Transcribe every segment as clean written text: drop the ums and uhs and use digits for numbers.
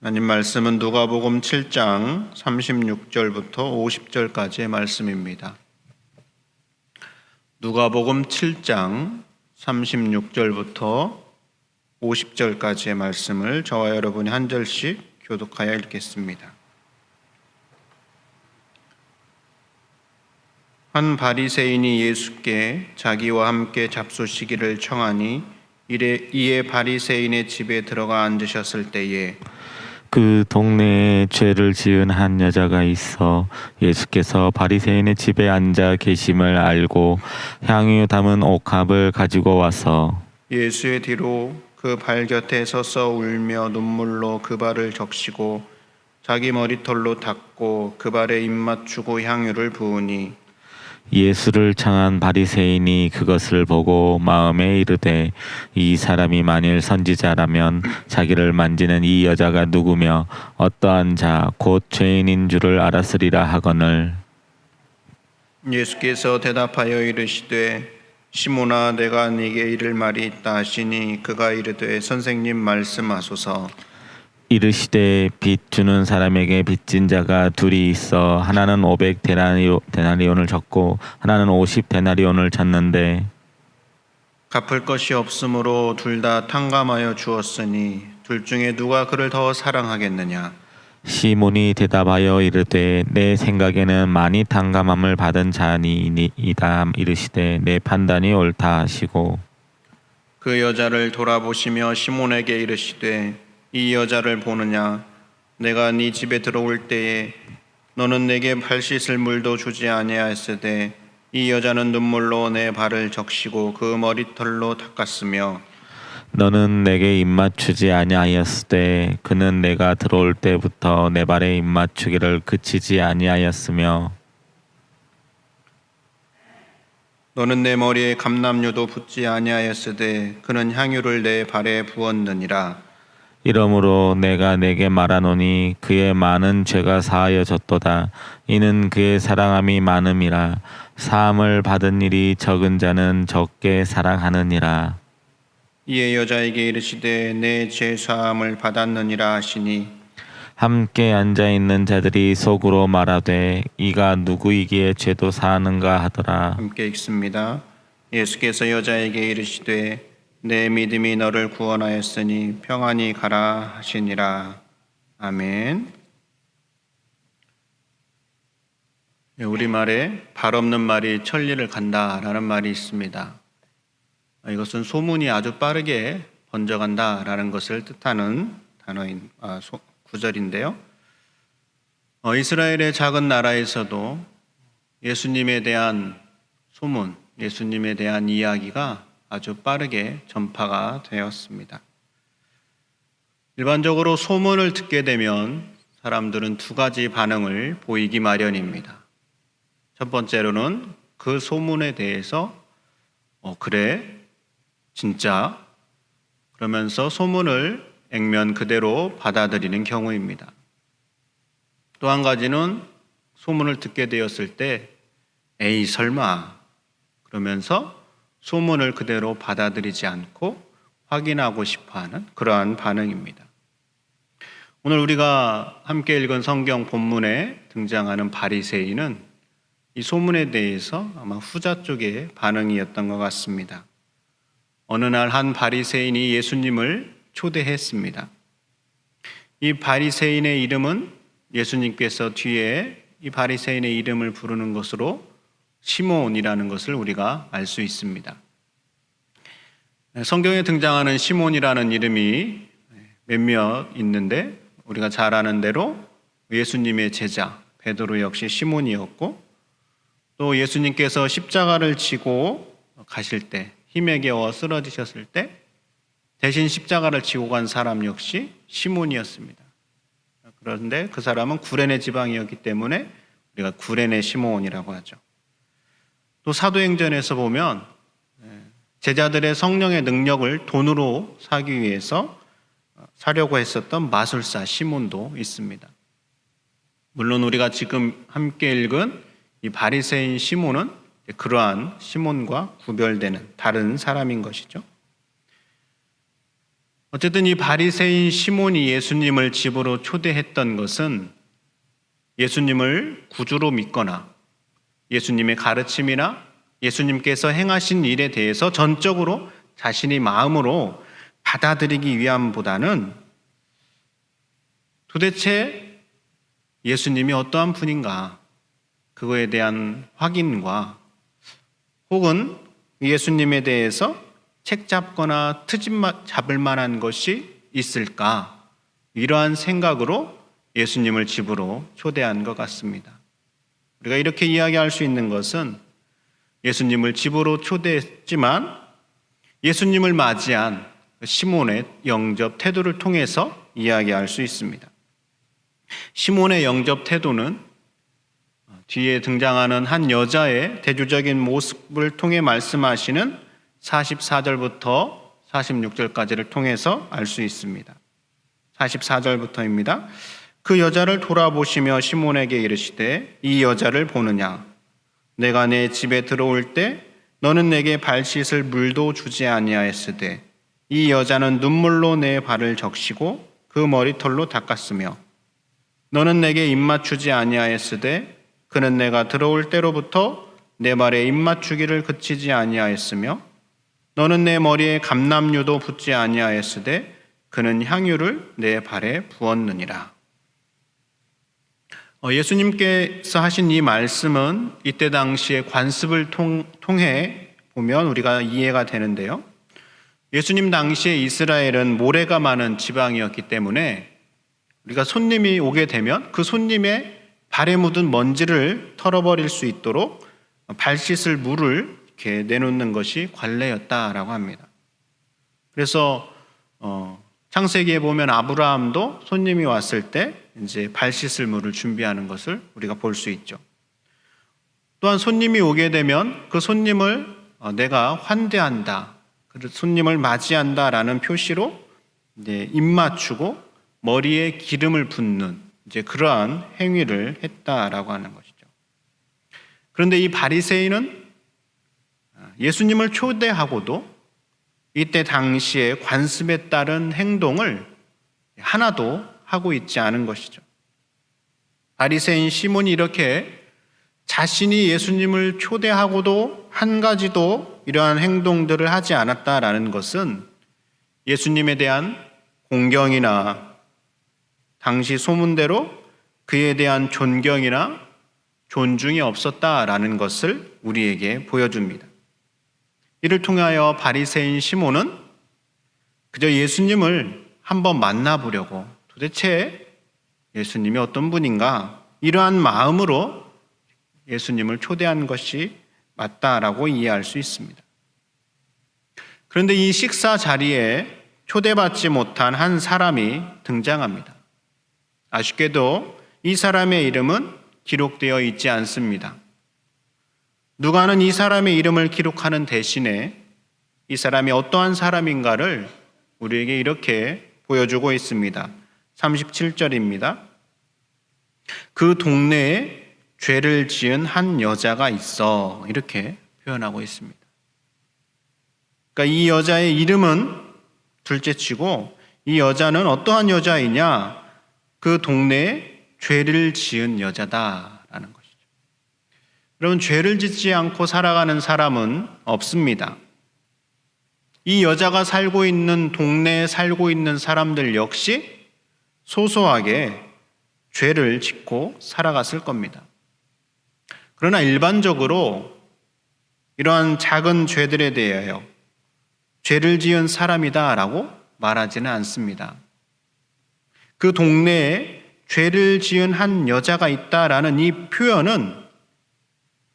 하나님 말씀은 누가복음 7장 36절부터 50절까지의 말씀입니다. 누가복음 7장 36절부터 50절까지의 말씀을 저와 여러분이 한 절씩 교독하여 읽겠습니다. 한 바리새인이 예수께 자기와 함께 잡수시기를 청하니 이에 바리새인의 집에 들어가 앉으셨을 때에 그 동네에 죄를 지은 한 여자가 있어 예수께서 바리새인의 집에 앉아 계심을 알고 향유 담은 옥합을 가지고 와서 예수의 뒤로 그 발 곁에 서서 울며 눈물로 그 발을 적시고 자기 머리털로 닦고 그 발에 입 맞추고 향유를 부으니 예수를 청한 바리새인이 그것을 보고 마음에 이르되 이 사람이 만일 선지자라면 자기를 만지는 이 여자가 누구며 어떠한 자 곧 죄인인 줄을 알았으리라 하거늘. 예수께서 대답하여 이르시되 시몬아 내가 네게 이를 말이 있다 하시니 그가 이르되 선생님 말씀하소서. 이르시되 빚 주는 사람에게 빚진 자가 둘이 있어 하나는 500 데나리온을 졌고 하나는 50 데나리온을 졌는데 갚을 것이 없으므로 둘 다 탕감하여 주었으니 둘 중에 누가 그를 더 사랑하겠느냐. 시몬이 대답하여 이르되 내 생각에는 많이 탕감함을 받은 자니이다. 이르시되 내 판단이 옳다 하시고 그 여자를 돌아보시며 시몬에게 이르시되 이 여자를 보느냐. 내가 네 집에 들어올 때에 너는 내게 발 씻을 물도 주지 아니하였으되 이 여자는 눈물로 내 발을 적시고 그 머리털로 닦았으며 너는 내게 입맞추지 아니하였으되 그는 내가 들어올 때부터 내 발에 입맞추기를 그치지 아니하였으며 너는 내 머리에 감람유도 붓지 아니하였으되 그는 향유를 내 발에 부었느니라. 이러므로 내가 내게 말하노니 그의 많은 죄가 사하여졌도다. 이는 그의 사랑함이 많음이라. 사함을 받은 일이 적은 자는 적게 사랑하느니라. 이에 여자에게 이르시되 내 죄 사함을 받았느니라 하시니 함께 앉아 있는 자들이 속으로 말하되 이가 누구이기에 죄도 사하는가 하더라. 함께 읽습니다. 예수께서 여자에게 이르시되 내 믿음이 너를 구원하였으니 평안히 가라 하시니라. 아멘. 우리말에 발 없는 말이 천리를 간다라는 말이 있습니다. 이것은 소문이 아주 빠르게 번져간다라는 것을 뜻하는 구절인데요. 이스라엘의 작은 나라에서도 예수님에 대한 소문, 예수님에 대한 이야기가 아주 빠르게 전파가 되었습니다. 일반적으로 소문을 듣게 되면 사람들은 두 가지 반응을 보이기 마련입니다. 첫 번째로는 그 소문에 대해서 그래? 진짜? 그러면서 소문을 액면 그대로 받아들이는 경우입니다. 또 한 가지는 소문을 듣게 되었을 때 에이 설마 그러면서 소문을 그대로 받아들이지 않고 확인하고 싶어하는 그러한 반응입니다. 오늘 우리가 함께 읽은 성경 본문에 등장하는 바리새인은 이 소문에 대해서 아마 후자 쪽의 반응이었던 것 같습니다. 어느 날 한 바리새인이 예수님을 초대했습니다. 이 바리새인의 이름은 예수님께서 뒤에 이 바리새인의 이름을 부르는 것으로 시몬이라는 것을 우리가 알 수 있습니다. 성경에 등장하는 시몬이라는 이름이 몇몇 있는데 우리가 잘 아는 대로 예수님의 제자 베드로 역시 시몬이었고 또 예수님께서 십자가를 지고 가실 때 힘에 겨워 쓰러지셨을 때 대신 십자가를 지고 간 사람 역시 시몬이었습니다. 그런데 그 사람은 구레네 지방이었기 때문에 우리가 구레네 시몬이라고 하죠. 또 사도행전에서 보면 제자들의 성령의 능력을 돈으로 사기 위해서 사려고 했었던 마술사 시몬도 있습니다. 물론 우리가 지금 함께 읽은 이 바리새인 시몬은 그러한 시몬과 구별되는 다른 사람인 것이죠. 어쨌든 이 바리새인 시몬이 예수님을 집으로 초대했던 것은 예수님을 구주로 믿거나 예수님의 가르침이나 예수님께서 행하신 일에 대해서 전적으로 자신이 마음으로 받아들이기 위함보다는 도대체 예수님이 어떠한 분인가, 그거에 대한 확인과 혹은 예수님에 대해서 책 잡거나 트집 잡을 만한 것이 있을까, 이러한 생각으로 예수님을 집으로 초대한 것 같습니다. 우리가 이렇게 이야기할 수 있는 것은 예수님을 집으로 초대했지만 예수님을 맞이한 시몬의 영접 태도를 통해서 이야기할 수 있습니다. 시몬의 영접 태도는 뒤에 등장하는 한 여자의 대조적인 모습을 통해 말씀하시는 44절부터 46절까지를 통해서 알 수 있습니다. 44절부터입니다. 그 여자를 돌아보시며 시몬에게 이르시되 이 여자를 보느냐? 내가 내 집에 들어올 때 너는 내게 발 씻을 물도 주지 아니하였으되 이 여자는 눈물로 내 발을 적시고 그 머리털로 닦았으며 너는 내게 입맞추지 아니하였으되 그는 내가 들어올 때로부터 내 발에 입맞추기를 그치지 아니하였으며 너는 내 머리에 감람유도 붓지 아니하였으되 그는 향유를 내 발에 부었느니라. 예수님께서 하신 이 말씀은 이때 당시에 관습을 통해 보면 우리가 이해가 되는데요. 예수님 당시에 이스라엘은 모래가 많은 지방이었기 때문에 우리가 손님이 오게 되면 그 손님의 발에 묻은 먼지를 털어버릴 수 있도록 발 씻을 물을 이렇게 내놓는 것이 관례였다라고 합니다. 그래서 창세기에 보면 아브라함도 손님이 왔을 때 이제 발 씻을 물을 준비하는 것을 우리가 볼 수 있죠. 또한 손님이 오게 되면 그 손님을 내가 환대한다, 손님을 맞이한다라는 표시로 이제 입 맞추고 머리에 기름을 붓는 이제 그러한 행위를 했다라고 하는 것이죠. 그런데 이 바리새인은 예수님을 초대하고도 이때 당시에 관습에 따른 행동을 하나도 하고 있지 않은 것이죠. 바리새인 시몬이 이렇게 자신이 예수님을 초대하고도 한 가지도 이러한 행동들을 하지 않았다라는 것은 예수님에 대한 공경이나 당시 소문대로 그에 대한 존경이나 존중이 없었다라는 것을 우리에게 보여줍니다. 이를 통하여 바리새인 시몬은 그저 예수님을 한번 만나보려고, 도대체 예수님이 어떤 분인가, 이러한 마음으로 예수님을 초대한 것이 맞다라고 이해할 수 있습니다. 그런데 이 식사 자리에 초대받지 못한 한 사람이 등장합니다. 아쉽게도 이 사람의 이름은 기록되어 있지 않습니다. 누가는 이 사람의 이름을 기록하는 대신에 이 사람이 어떠한 사람인가를 우리에게 이렇게 보여주고 있습니다. 37절입니다. 그 동네에 죄를 지은 한 여자가 있어, 이렇게 표현하고 있습니다. 그러니까 이 여자의 이름은 둘째치고 이 여자는 어떠한 여자이냐? 그 동네에 죄를 지은 여자다라는 것이죠. 여러분, 죄를 짓지 않고 살아가는 사람은 없습니다. 이 여자가 살고 있는 동네에 살고 있는 사람들 역시 소소하게 죄를 짓고 살아갔을 겁니다. 그러나 일반적으로 이러한 작은 죄들에 대하여 죄를 지은 사람이다라고 말하지는 않습니다. 그 동네에 죄를 지은 한 여자가 있다라는 이 표현은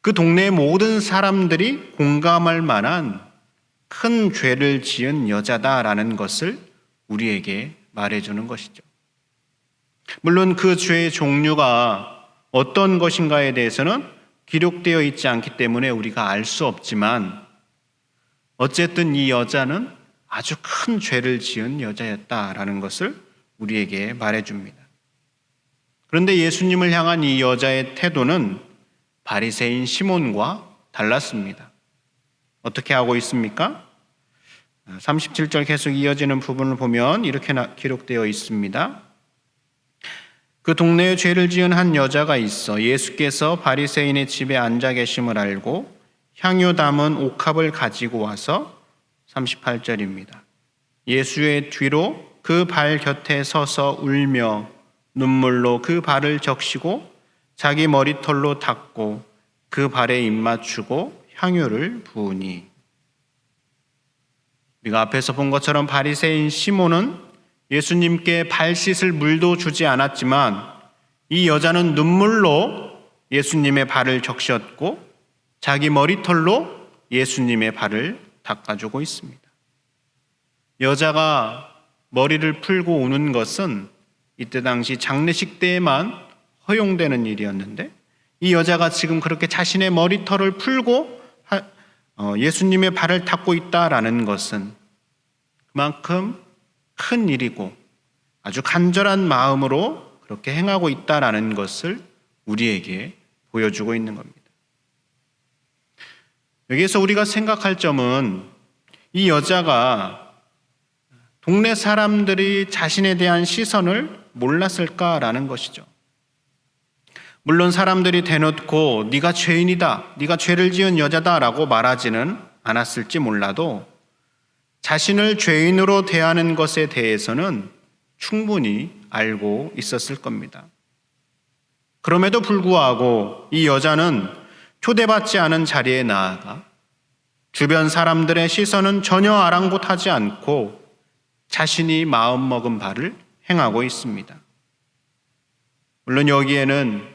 그 동네의 모든 사람들이 공감할 만한 큰 죄를 지은 여자다라는 것을 우리에게 말해주는 것이죠. 물론 그 죄의 종류가 어떤 것인가에 대해서는 기록되어 있지 않기 때문에 우리가 알 수 없지만 어쨌든 이 여자는 아주 큰 죄를 지은 여자였다라는 것을 우리에게 말해줍니다. 그런데 예수님을 향한 이 여자의 태도는 바리새인 시몬과 달랐습니다. 어떻게 하고 있습니까? 37절 계속 이어지는 부분을 보면 이렇게 기록되어 있습니다. 그 동네에 죄를 지은 한 여자가 있어 예수께서 바리새인의 집에 앉아 계심을 알고 향유 담은 옥합을 가지고 와서 38절입니다. 예수의 뒤로 그 발 곁에 서서 울며 눈물로 그 발을 적시고 자기 머리털로 닦고 그 발에 입맞추고 향유를 부으니. 우리가 앞에서 본 것처럼 바리새인 시몬은 예수님께 발 씻을 물도 주지 않았지만 이 여자는 눈물로 예수님의 발을 적셨고 자기 머리털로 예수님의 발을 닦아주고 있습니다. 여자가 머리를 풀고 우는 것은 이때 당시 장례식 때에만 허용되는 일이었는데 이 여자가 지금 그렇게 자신의 머리털을 풀고 예수님의 발을 닦고 있다라는 것은 그만큼 큰 일이고 아주 간절한 마음으로 그렇게 행하고 있다라는 것을 우리에게 보여주고 있는 겁니다. 여기에서 우리가 생각할 점은 이 여자가 동네 사람들이 자신에 대한 시선을 몰랐을까라는 것이죠. 물론 사람들이 대놓고 네가 죄인이다, 네가 죄를 지은 여자다라고 말하지는 않았을지 몰라도 자신을 죄인으로 대하는 것에 대해서는 충분히 알고 있었을 겁니다. 그럼에도 불구하고 이 여자는 초대받지 않은 자리에 나아가 주변 사람들의 시선은 전혀 아랑곳하지 않고 자신이 마음먹은 바를 행하고 있습니다. 물론 여기에는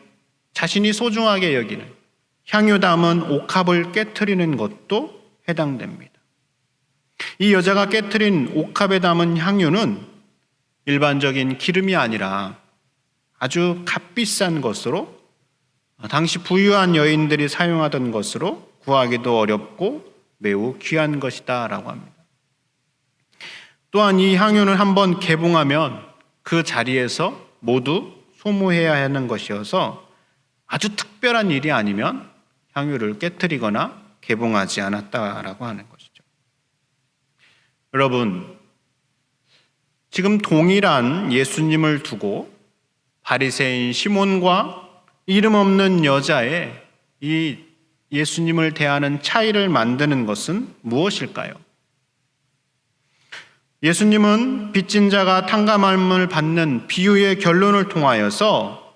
자신이 소중하게 여기는 향유 담은 옥합을 깨트리는 것도 해당됩니다. 이 여자가 깨트린 옥합에 담은 향유는 일반적인 기름이 아니라 아주 값비싼 것으로 당시 부유한 여인들이 사용하던 것으로 구하기도 어렵고 매우 귀한 것이다 라고 합니다. 또한 이 향유는 한번 개봉하면 그 자리에서 모두 소모해야 하는 것이어서 아주 특별한 일이 아니면 향유를 깨트리거나 개봉하지 않았다라고 하는 것이죠. 여러분, 지금 동일한 예수님을 두고 바리새인 시몬과 이름 없는 여자의 이 예수님을 대하는 차이를 만드는 것은 무엇일까요? 예수님은 빚진 자가 탕감함을 받는 비유의 결론을 통하여서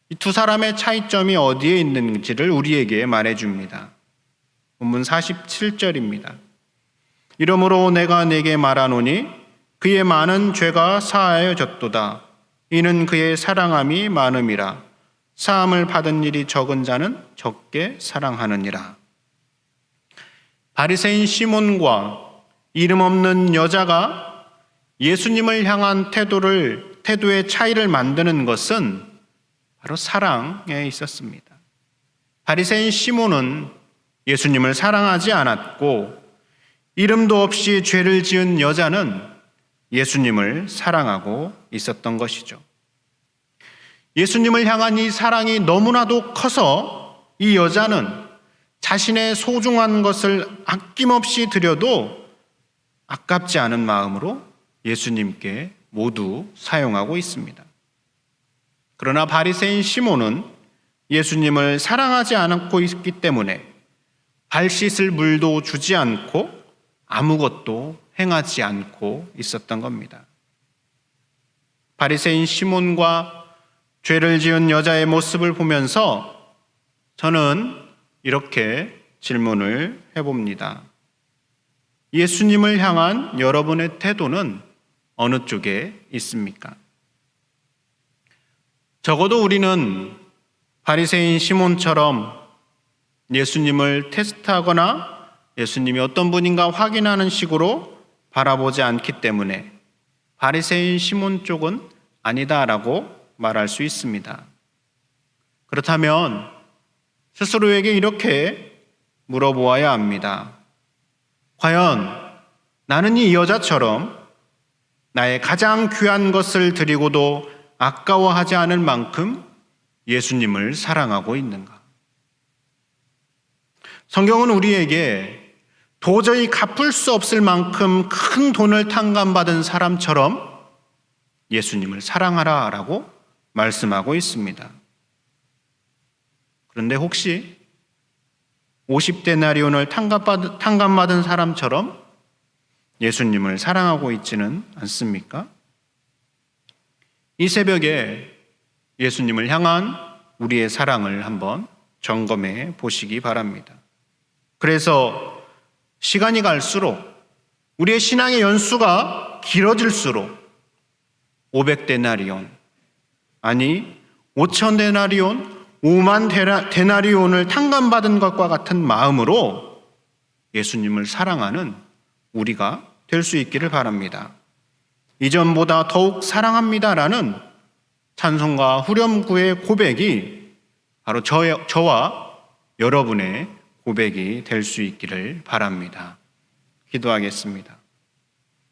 이 두 사람의 차이점이 어디에 있는지를 우리에게 말해줍니다. 본문 47절입니다. 이러므로 내가 네게 말하노니 그의 많은 죄가 사하여졌도다. 이는 그의 사랑함이 많음이라. 사함을 받은 일이 적은 자는 적게 사랑하느니라. 바리새인 시몬과 이름 없는 여자가 예수님을 향한 태도의 차이를 만드는 것은 바로 사랑에 있었습니다. 바리새인 시몬은 예수님을 사랑하지 않았고 이름도 없이 죄를 지은 여자는 예수님을 사랑하고 있었던 것이죠. 예수님을 향한 이 사랑이 너무나도 커서 이 여자는 자신의 소중한 것을 아낌없이 드려도 아깝지 않은 마음으로 예수님께 모두 사용하고 있습니다. 그러나 바리새인 시몬은 예수님을 사랑하지 않고 있기 때문에 발 씻을 물도 주지 않고 아무것도 행하지 않고 있었던 겁니다. 바리새인 시몬과 죄를 지은 여자의 모습을 보면서 저는 이렇게 질문을 해봅니다. 예수님을 향한 여러분의 태도는 어느 쪽에 있습니까? 적어도 우리는 바리새인 시몬처럼 예수님을 테스트하거나 예수님이 어떤 분인가 확인하는 식으로 바라보지 않기 때문에 바리새인 시몬 쪽은 아니다라고 말할 수 있습니다. 그렇다면 스스로에게 이렇게 물어보아야 합니다. 과연 나는 이 여자처럼 나의 가장 귀한 것을 드리고도 아까워하지 않을 만큼 예수님을 사랑하고 있는가? 성경은 우리에게 도저히 갚을 수 없을 만큼 큰 돈을 탕감받은 사람처럼 예수님을 사랑하라라고 말씀하고 있습니다. 그런데 혹시 50데나리온을 탕감받은 사람처럼 예수님을 사랑하고 있지는 않습니까? 이 새벽에 예수님을 향한 우리의 사랑을 한번 점검해 보시기 바랍니다. 그래서 시간이 갈수록 우리의 신앙의 연수가 길어질수록 500데나리온, 아니 5,000데나리온, 5만 데나리온을 탕감받은 것과 같은 마음으로 예수님을 사랑하는 우리가 될 수 있기를 바랍니다. 이전보다 더욱 사랑합니다라는 찬송과 후렴구의 고백이 바로 저와 여러분의 고백이 될 수 있기를 바랍니다. 기도하겠습니다.